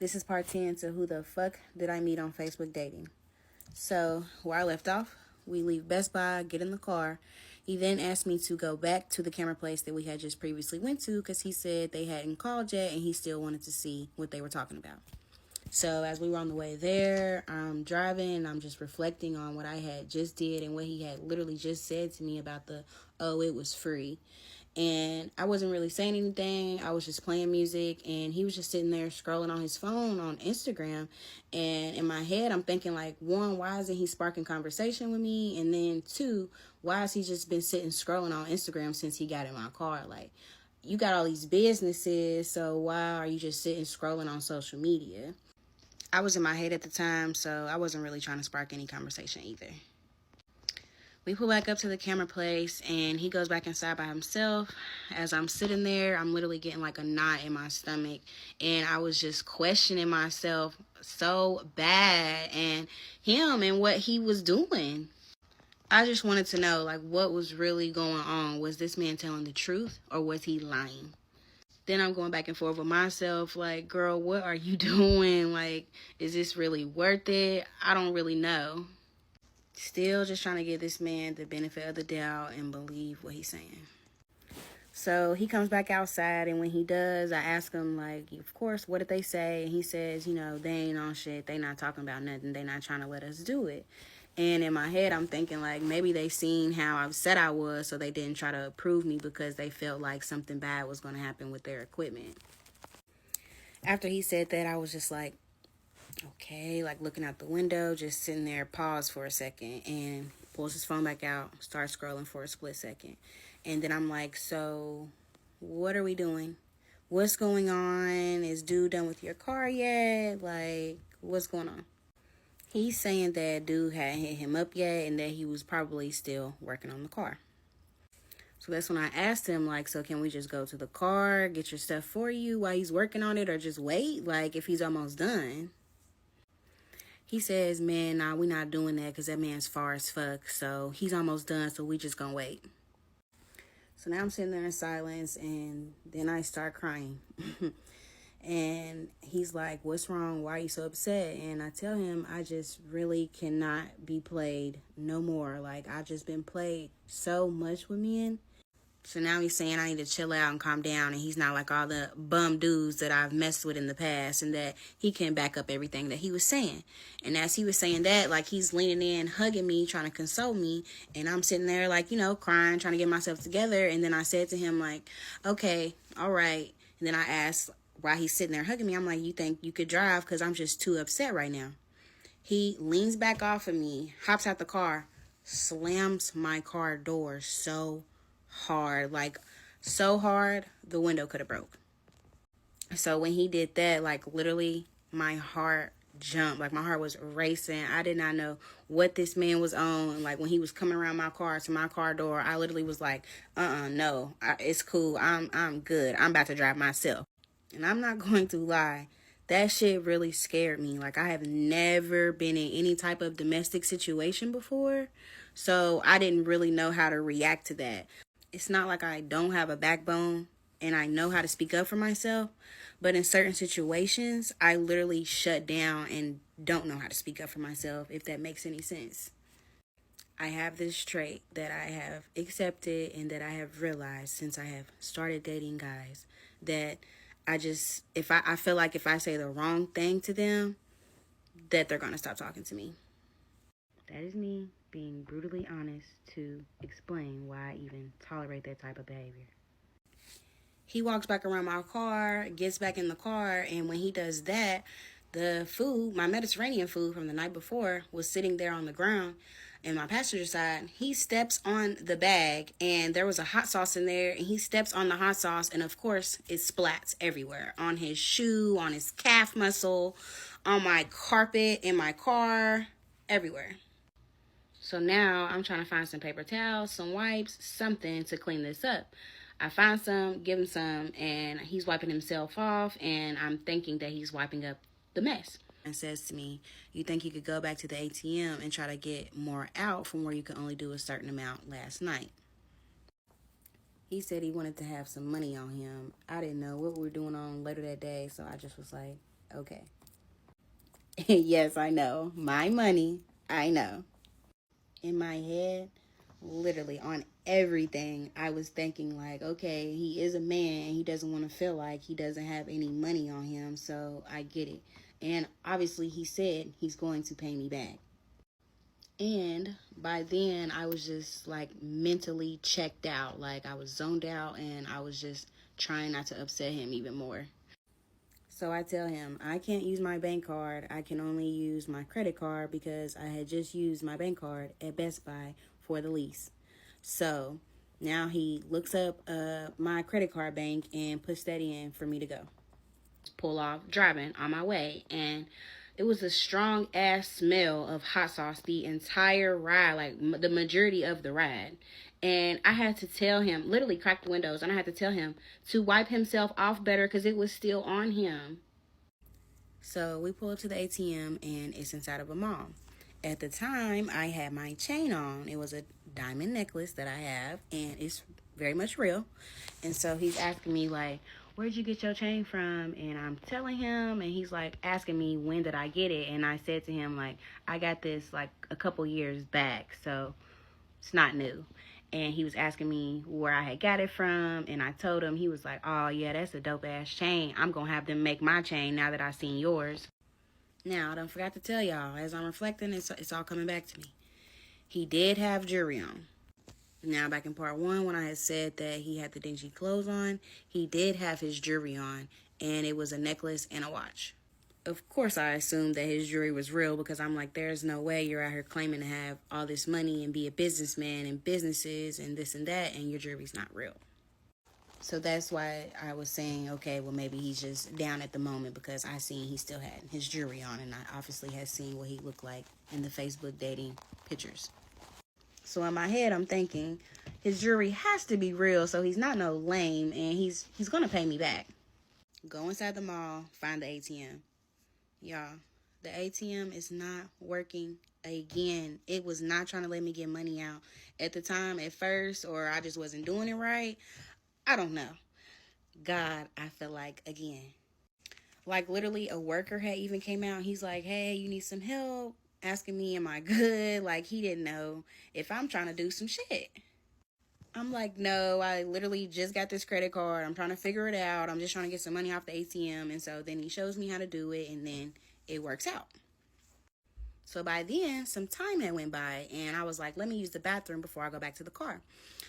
This is part 10 to Who the Fuck Did I Meet on Facebook Dating. So, where I left off, we leave Best Buy, get in the car. He then asked me to go back to the camera place that we had just previously went to because he said they hadn't called yet and he still wanted to see what they were talking about. So as we were on the way there, I'm driving and I'm just reflecting on what I had just did and what he had literally just said to me about it was free. And I wasn't really saying anything. I was just playing music and he was just sitting there scrolling on his phone on Instagram. And in my head, I'm thinking like, one, why isn't he sparking conversation with me? And then two, why has he just been sitting scrolling on Instagram since he got in my car? Like, you got all these businesses, so why are you just sitting scrolling on social media? I was in my head at the time, so I wasn't really trying to spark any conversation either. We pull back up to the camera place, and he goes back inside by himself. As I'm sitting there, I'm literally getting like a knot in my stomach, and I was just questioning myself so bad and him and what he was doing. I just wanted to know, like, what was really going on. Was this man telling the truth, or was he lying? Then I'm going back and forth with myself, like, girl, what are you doing? Like, is this really worth it? I don't really know. Still just trying to give this man the benefit of the doubt and believe what he's saying. So he comes back outside, and when he does, I ask him, like, of course, what did they say? And he says, they ain't on shit. They not talking about nothing. They not trying to let us do it. And in my head, I'm thinking, like, maybe they seen how I said I was, so they didn't try to approve me because they felt like something bad was going to happen with their equipment. After he said that, I was just like, okay, like looking out the window, just sitting there, pause for a second, and pulls his phone back out, starts scrolling for a split second. And then I'm like, so what are we doing? What's going on? Is dude done with your car yet? Like, what's going on? He's saying that dude hadn't hit him up yet and that he was probably still working on the car. So that's when I asked him, like, so can we just go to the car, get your stuff for you while he's working on it, or just wait, like, if he's almost done? He says, man, nah, we not doing that because that man's far as fuck. So he's almost done, so we just gonna wait. So now I'm sitting there in silence, and then I start crying. And he's like, what's wrong? Why are you so upset? And I tell him, I just really cannot be played no more. Like, I've just been played so much with men. So now he's saying I need to chill out and calm down, and he's not like all the bum dudes that I've messed with in the past, and that he can back up everything that he was saying. And as he was saying that, like, he's leaning in, hugging me, trying to console me, and I'm sitting there like, crying, trying to get myself together. And then I said to him, like, okay, all right. And then I asked, while he's sitting there hugging me, I'm like, you think you could drive? Because I'm just too upset right now. He leans back off of me, hops out the car, slams my car door so hard, like so hard the window could have broke. So when he did that, like, literally my heart jumped, like my heart was racing. I did not know what this man was on. Like, when he was coming around my car to my car door, I literally was like, no, it's cool, I'm good, I'm about to drive myself. And I'm not going to lie, that shit really scared me. Like, I have never been in any type of domestic situation before, so I didn't really know how to react to that. It's not like I don't have a backbone and I know how to speak up for myself, but in certain situations, I literally shut down and don't know how to speak up for myself, if that makes any sense. I have this trait that I have accepted and that I have realized since I have started dating guys, that I feel like if I say the wrong thing to them, that they're going to stop talking to me. That is me being brutally honest to explain why I even tolerate that type of behavior. He walks back around my car, gets back in the car, and when he does that, the food, my Mediterranean food from the night before, was sitting there on the ground in my passenger side. He steps on the bag, and there was a hot sauce in there, and he steps on the hot sauce, and of course, it splats everywhere. On his shoe, on his calf muscle, on my carpet, in my car, everywhere. So now I'm trying to find some paper towels, some wipes, something to clean this up. I find some, give him some, and he's wiping himself off, and I'm thinking that he's wiping up the mess. And says to me, you think you could go back to the ATM and try to get more out from where you could only do a certain amount last night? He said he wanted to have some money on him. I didn't know what we were doing on later that day, so I just was like, okay. Yes, I know. My money. I know. In my head, literally on everything, I was thinking like, okay, he is a man. He doesn't want to feel like he doesn't have any money on him. So I get it. And obviously he said he's going to pay me back. And by then I was just like mentally checked out. Like I was zoned out and I was just trying not to upset him even more. So I tell him, I can't use my bank card. I can only use my credit card because I had just used my bank card at Best Buy for the lease. So now he looks up my credit card bank and puts that in for me to go. Pull off driving on my way, and it was a strong ass smell of hot sauce the entire ride, like the majority of the ride. And I had to tell him, literally crack the windows, and I had to tell him to wipe himself off better because it was still on him. So we pull up to the ATM and it's inside of a mall. At the time, I had my chain on. It was a diamond necklace that I have, and it's very much real. And so he's asking me, like, where'd you get your chain from? And I'm telling him, and he's like asking me, when did I get it? And I said to him, like, I got this like a couple years back, so it's not new. And he was asking me where I had got it from, and I told him. He was like, oh yeah, that's a dope ass chain. I'm gonna have them make my chain now that I seen yours. Now, I done forgot to tell y'all, as I'm reflecting, it's all coming back to me. He did have jewelry on. Now, back in part one, when I had said that he had the dingy clothes on, he did have his jewelry on, and it was a necklace and a watch. Of course, I assumed that his jewelry was real because I'm like, there's no way you're out here claiming to have all this money and be a businessman and businesses and this and that, and your jewelry's not real. So that's why I was saying, okay, well, maybe he's just down at the moment because I seen he still had his jewelry on, and I obviously had seen what he looked like in the Facebook dating pictures. So in my head, I'm thinking his jewelry has to be real, so he's not no lame, and he's gonna pay me back. Go inside the mall, find the ATM. Y'all, the ATM is not working again. It was not trying to let me get money out at the time at first, or I just wasn't doing it right. I don't know. God, I feel like, again. Like, literally, a worker had even came out. He's like, hey, you need some help? Asking me, am I good? Like, he didn't know if I'm trying to do some shit. I'm like, no, I literally just got this credit card. I'm trying to figure it out. I'm just trying to get some money off the ATM. And so then he shows me how to do it, and then it works out. So by then, some time had went by, and I was like, let me use the bathroom before I go back to the car.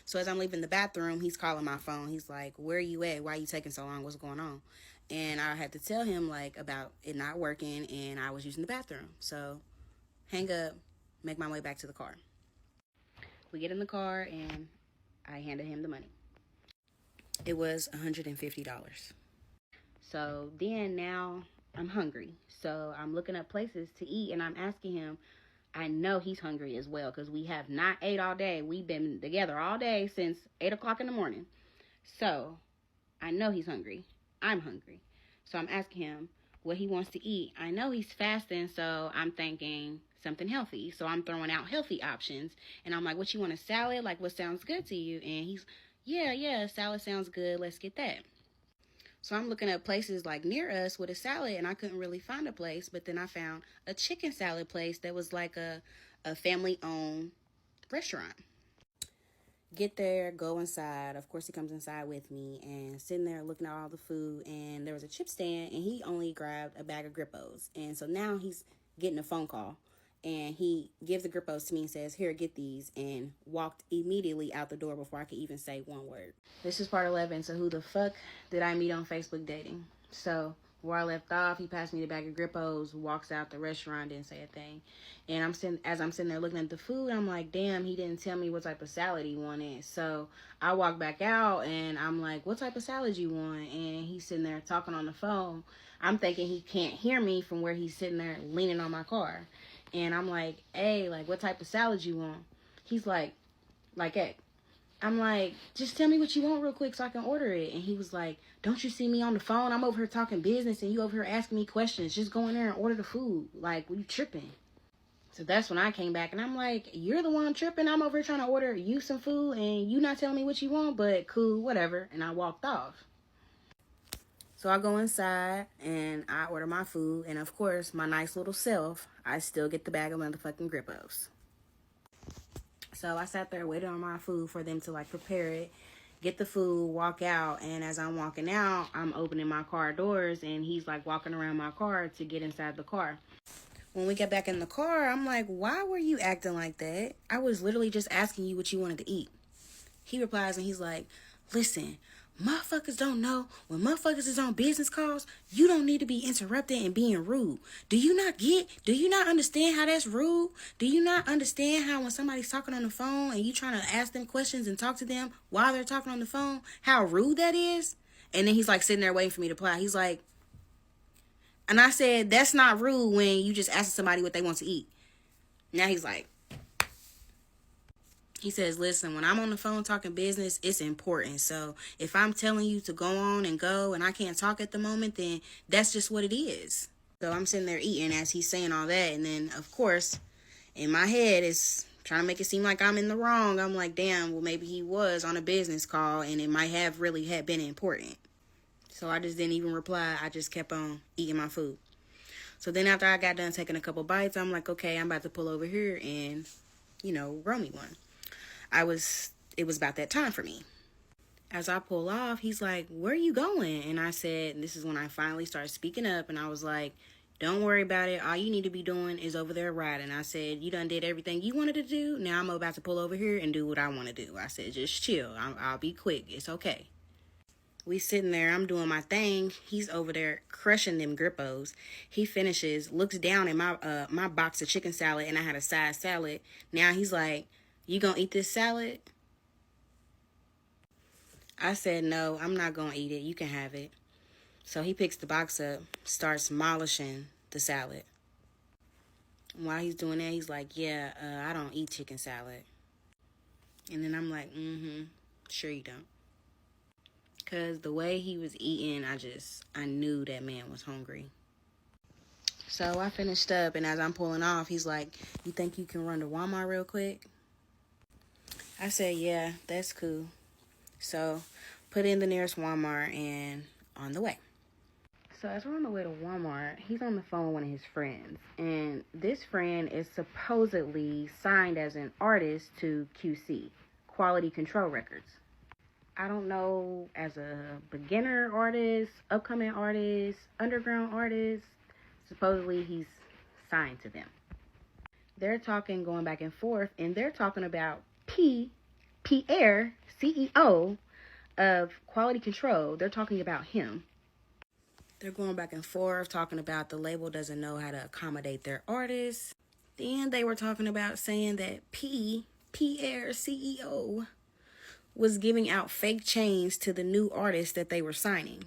So as I'm leaving the bathroom, he's calling my phone. He's like, where are you at? Why are you taking so long? What's going on? And I had to tell him, like, about it not working, and I was using the bathroom. So hang up, make my way back to the car. We get in the car, and I handed him the money. It was $150. So then now I'm hungry. So I'm looking up places to eat, and I'm asking him. I know he's hungry as well because we have not ate all day. We've been together all day since 8 o'clock in the morning. So I know he's hungry. I'm hungry. So I'm asking him what he wants to eat. I know he's fasting, so I'm thinking something healthy. So I'm throwing out healthy options. And I'm like, what, you want, a salad? Like, what sounds good to you? And he's, yeah, salad sounds good. Let's get that. So I'm looking at places like near us with a salad, and I couldn't really find a place. But then I found a chicken salad place that was like a family-owned restaurant. Get there, go inside. Of course, he comes inside with me, and sitting there looking at all the food. And there was a chip stand, and he only grabbed a bag of Grippos. And so now he's getting a phone call. And he gives the Grippos to me and says, here, get these, and walked immediately out the door before I could even say one word. This is part 11, so who the fuck did I meet on Facebook dating? So where I left off, he passed me the bag of Grippos, walks out the restaurant, didn't say a thing. And as I'm sitting there looking at the food, I'm like, damn, he didn't tell me what type of salad he wanted. So I walk back out, and I'm like, what type of salad you want? And he's sitting there talking on the phone. I'm thinking he can't hear me from where he's sitting there leaning on my car. And I'm like, hey, like, what type of salad you want? He's like egg. I'm like, just tell me what you want real quick so I can order it. And he was like, don't you see me on the phone? I'm over here talking business, and you over here asking me questions. Just go in there and order the food. Like, what, you tripping? So that's when I came back, and I'm like, you're the one tripping. I'm over here trying to order you some food, and you not telling me what you want, but cool, whatever. And I walked off. So I go inside and I order my food. And of course, my nice little self, I still get the bag of motherfucking Grippos. So I sat there waiting on my food for them to like prepare it, get the food, walk out. And as I'm walking out, I'm opening my car doors and he's like walking around my car to get inside the car. When we get back in the car, I'm like, why were you acting like that? I was literally just asking you what you wanted to eat. He replies and he's like, listen, motherfuckers don't know when motherfuckers is on business calls, you don't need to be interrupting and being rude. Do you not understand how that's rude? Do you not understand how when somebody's talking on the phone and you trying to ask them questions and talk to them while they're talking on the phone, how rude that is? And then he's like sitting there waiting for me to reply. He's like, and I said, that's not rude when you just ask somebody what they want to eat. Now he's like, he says, listen, when I'm on the phone talking business, it's important. So if I'm telling you to go on and go and I can't talk at the moment, then that's just what it is. So I'm sitting there eating as he's saying all that. And then, of course, in my head, it's trying to make it seem like I'm in the wrong. I'm like, damn, well, maybe he was on a business call and it might have really had been important. So I just didn't even reply. I just kept on eating my food. So then after I got done taking a couple bites, I'm like, okay, I'm about to pull over here and, roll me one. It was about that time for me. As I pull off, he's like, where are you going? And I said, this is when I finally started speaking up. And I was like, don't worry about it. All you need to be doing is over there riding. I said, you done did everything you wanted to do. Now I'm about to pull over here and do what I want to do. I said, just chill. I'll be quick. It's okay. We sitting there, I'm doing my thing. He's over there crushing them Grippos. He finishes, looks down at my box of chicken salad, and I had a side salad. Now he's like, you gonna eat this salad? I said, no, I'm not gonna eat it. You can have it. So he picks the box up, starts demolishing the salad. While he's doing that, he's like, yeah, I don't eat chicken salad. And then I'm like, sure you don't. Because the way he was eating, I knew that man was hungry. So I finished up, and as I'm pulling off, he's like, you think you can run to Walmart real quick? I said, yeah, that's cool. So put in the nearest Walmart and on the way. So as we're on the way to Walmart, he's on the phone with one of his friends. And this friend is supposedly signed as an artist to QC, Quality Control Records. I don't know, as a beginner artist, upcoming artist, underground artist, supposedly he's signed to them. They're talking, going back and forth, and they're talking about Pierre, CEO of Quality Control. They're talking about him. They're going back and forth, talking about the label doesn't know how to accommodate their artists. Then they were talking about saying that Pierre, CEO, was giving out fake chains to the new artists that they were signing.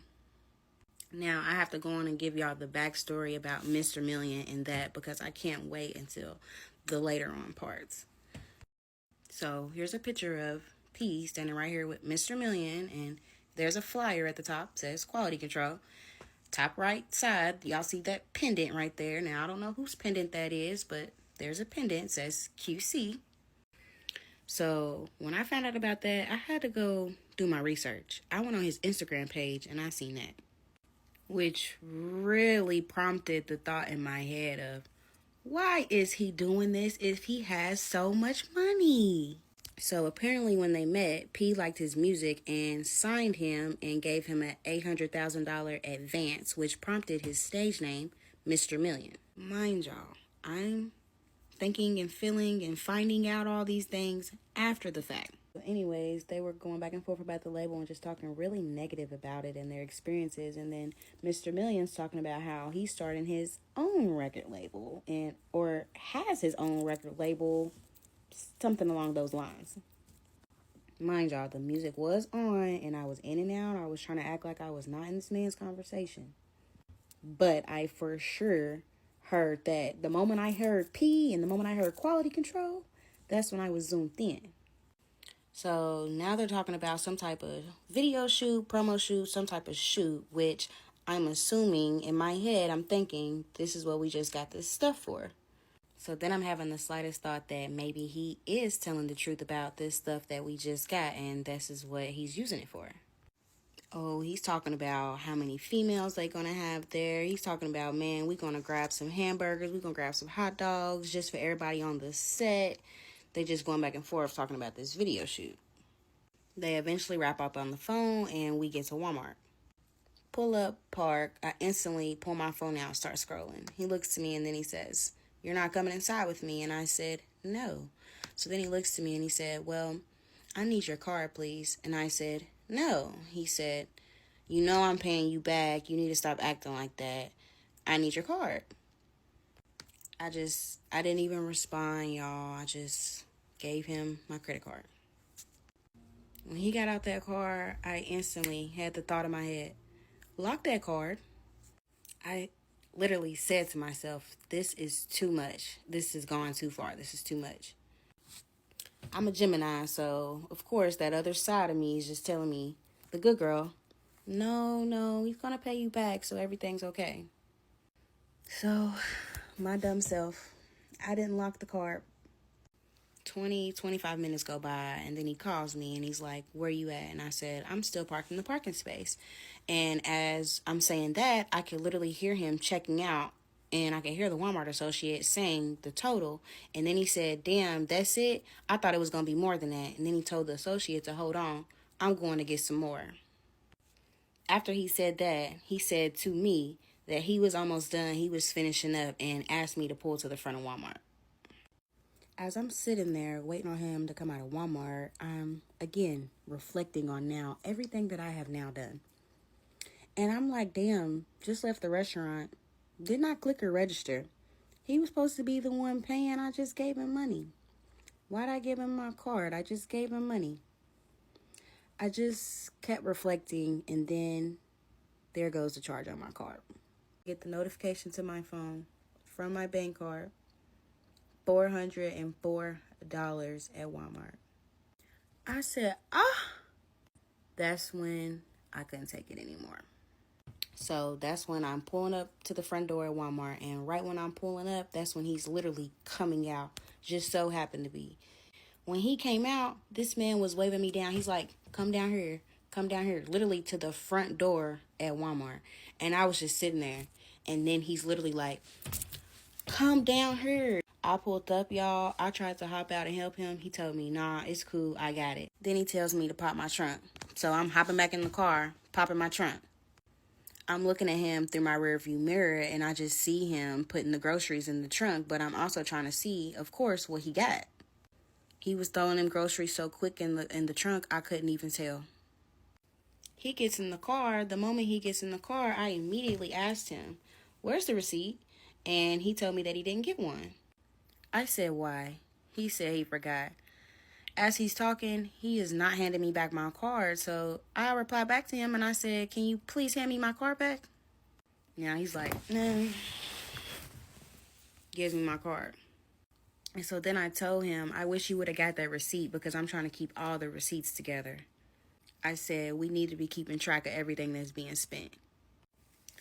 Now, I have to go on and give y'all the backstory about Mr. Million and that because I can't wait until the later on parts. So, here's a picture of P standing right here with Mr. Million, and there's a flyer at the top, says Quality Control. Top right side, y'all see that pendant right there. Now, I don't know whose pendant that is, but there's a pendant, says QC. So when I found out about that, I had to go do my research. I went on his Instagram page and I seen that, which really prompted the thought in my head of, why is he doing this if he has so much money? So apparently when they met, P liked his music and signed him and gave him an $800,000 advance, which prompted his stage name, Mr. Million. Mind y'all, I'm thinking and feeling and finding out all these things after the fact. But anyways, they were going back and forth about the label and just talking really negative about it and their experiences. And then Mr. Million's talking about how he's starting his own record label or has his own record label, something along those lines. Mind y'all, the music was on and I was in and out. I was trying to act like I was not in this man's conversation. But I for sure heard that the moment I heard P and the moment I heard Quality Control, that's when I was zoomed in. So now they're talking about some type of video shoot, promo shoot, some type of shoot, which I'm assuming in my head, I'm thinking this is what we just got this stuff for. So then I'm having the slightest thought that maybe he is telling the truth about this stuff that we just got and this is what he's using it for. Oh, he's talking about how many females they gonna have there. He's talking about, man, we gonna grab some hamburgers, we gonna grab some hot dogs just for everybody on the set. They just going back and forth talking about this video shoot. They eventually wrap up on the phone and we get to Walmart. Pull up, park. I instantly pull my phone out, start scrolling. He looks to me and then he says, "You're not coming inside with me?" And I said, "No." So then he looks to me and he said, "Well, I need your card, please." And I said, "No." He said, "You know I'm paying you back. You need to stop acting like that. I need your card." I didn't even respond, y'all. I just gave him my credit card. When he got out that car, I instantly had the thought in my head, lock that card. I literally said to myself, this is too much. This is going too far. This is too much. I'm a Gemini, so of course that other side of me is just telling me, the good girl, no, he's going to pay you back, so everything's okay. So, my dumb self, I didn't lock the card. 25 minutes go by, and then he calls me and he's like, "Where you at?" And I said, "I'm still parked in the parking space." And as I'm saying that, I could literally hear him checking out, and I could hear the Walmart associate saying the total. And then he said, "Damn, that's it? I thought it was going to be more than that." And then he told the associate to hold on. I'm going to get some more. After he said that, he said to me that he was almost done. He was finishing up and asked me to pull to the front of Walmart. As I'm sitting there waiting on him to come out of Walmart, I'm again reflecting on now everything that I have now done. And I'm like, damn, just left the restaurant. Did not click or register. He was supposed to be the one paying. I just gave him money. Why'd I give him my card? I just gave him money. I just kept reflecting, and then there goes the charge on my card. Get the notification to my phone from my bank card. $404 at Walmart. I said, That's when I couldn't take it anymore. So that's when I'm pulling up to the front door at Walmart. And right when I'm pulling up, that's when he's literally coming out. Just so happened to be. When he came out, this man was waving me down. He's like, "Come down here. Come down here." Literally to the front door at Walmart. And I was just sitting there. And then he's literally like, "Come down here." I pulled up, y'all. I tried to hop out and help him. He told me, "Nah, it's cool. I got it." Then he tells me to pop my trunk. So I'm hopping back in the car, popping my trunk. I'm looking at him through my rearview mirror, and I just see him putting the groceries in the trunk. But I'm also trying to see, of course, what he got. He was throwing them groceries so quick in the trunk, I couldn't even tell. He gets in the car. The moment he gets in the car, I immediately asked him, "Where's the receipt?" And he told me that he didn't get one. I said, "Why?" He said he forgot. As he's talking, he is not handing me back my card. So I replied back to him and I said, "Can you please hand me my card back?" Now he's like, "No." Gives me my card. And so then I told him, "I wish you would have got that receipt because I'm trying to keep all the receipts together." I said, "We need to be keeping track of everything that's being spent."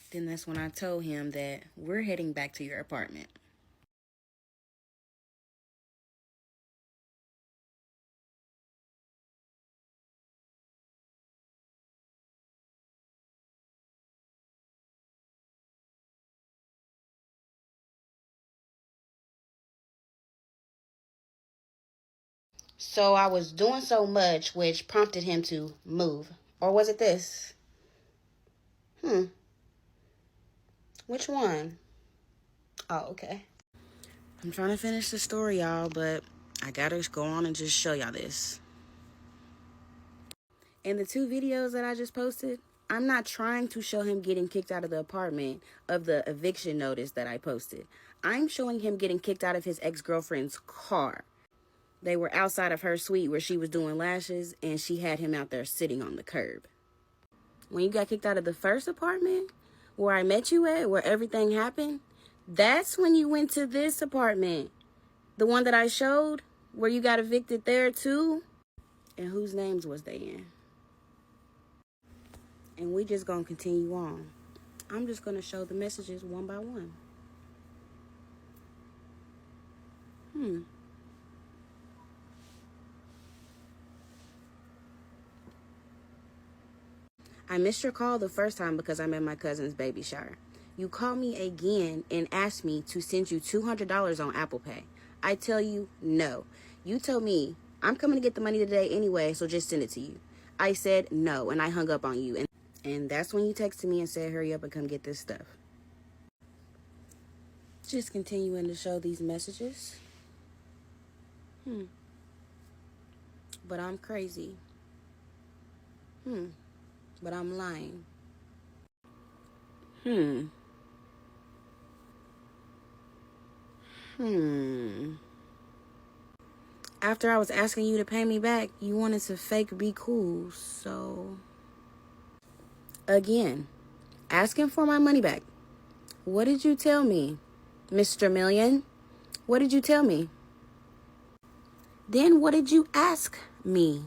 Then that's when I told him that we're heading back to your apartment. So I was doing so much, which prompted him to move. Or was it this? Which one? Oh, okay. I'm trying to finish the story, y'all, but I gotta go on and just show y'all this. In the 2 videos that I just posted, I'm not trying to show him getting kicked out of the apartment of the eviction notice that I posted. I'm showing him getting kicked out of his ex-girlfriend's car. They were outside of her suite where she was doing lashes, and she had him out there sitting on the curb. When you got kicked out of the first apartment, where I met you at, where everything happened, that's when you went to this apartment. The one that I showed, where you got evicted there too. And whose names was they in? And we just gonna continue on. I'm just gonna show the messages one by one. I missed your call the first time because I'm at my cousin's baby shower. You call me again and ask me to send you $200 on Apple Pay. I tell you no. You told me I'm coming to get the money today anyway, so just send it to you. I said no, and I hung up on you. And that's when you texted me and said, hurry up and come get this stuff. Just continuing to show these messages. But I'm crazy. But I'm lying. After I was asking you to pay me back, you wanted to fake be cool, so... Again, asking for my money back. What did you tell me, Mr. Million? What did you tell me? Then what did you ask me?